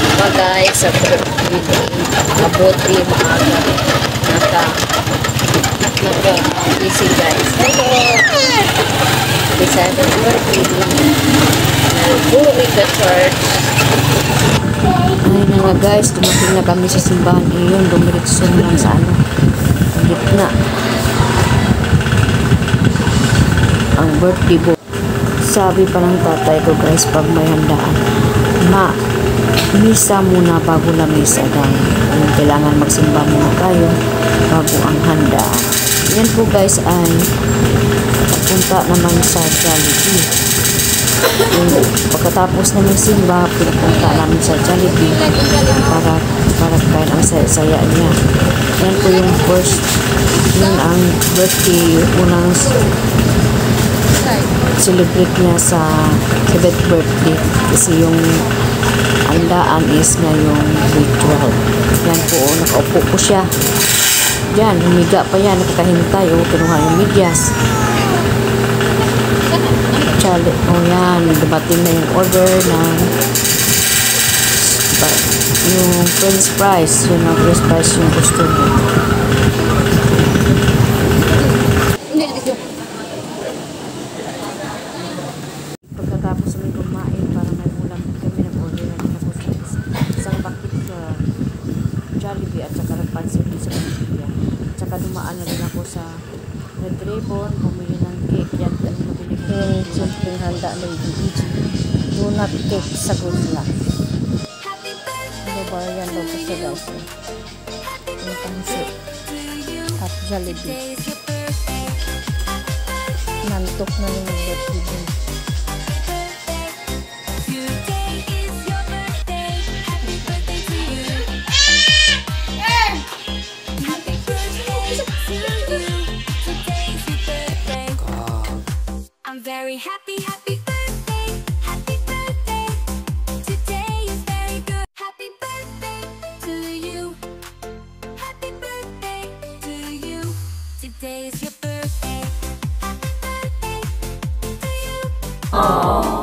Mga guys, sa birthday, mabuti, maaga, naka-busy guys. Hello! December birthday, go with the church. Ayun na nga guys, dumating na kami sa simbahan. Ayun, dumiritso naman sa ano, ang gitna. Ang birthday boy. Sabi pa ng tatay ko guys, pag may handaan, misa muna bago lamesa daw. Kailangan magsimba muna tayo bago ang handaan. Yan po guys ay punta naman sa Jollibee. Pagkatapos namin simba, pinapunta namin sa Jollibee para kain ang saya niya. Yan po yung first, yun ang birthday, unang celebrate niya sa 7th birthday kasi yung handaan is ngayong week 12. Yan po, nakaupo po siya. Yan, humiga pa yan, nakakahintay. O, kinuha yung medyas. O yan, dumating na yung order ng yung french fries. Yung french fries yung gusto mo. Pagkatapos may kumain para may ulam kami, nag-order na din ako sa isang bakit sa Jollibee at saka nagpansin din sa Pilipinas. At saka dumaan na rin ako sa Red Ribbon, bumili ng cake. Yan, ano nabili ko? Yung simpleng handa na yung donut cake sa gula. Ano ba yan daw po sa guys? Yung pansit at Jollibee. Nantok na yung birthday. Very happy birthday, happy birthday. Today is very good. Happy birthday to you. Happy birthday to you. Today is your birthday. Happy birthday to you. Aww.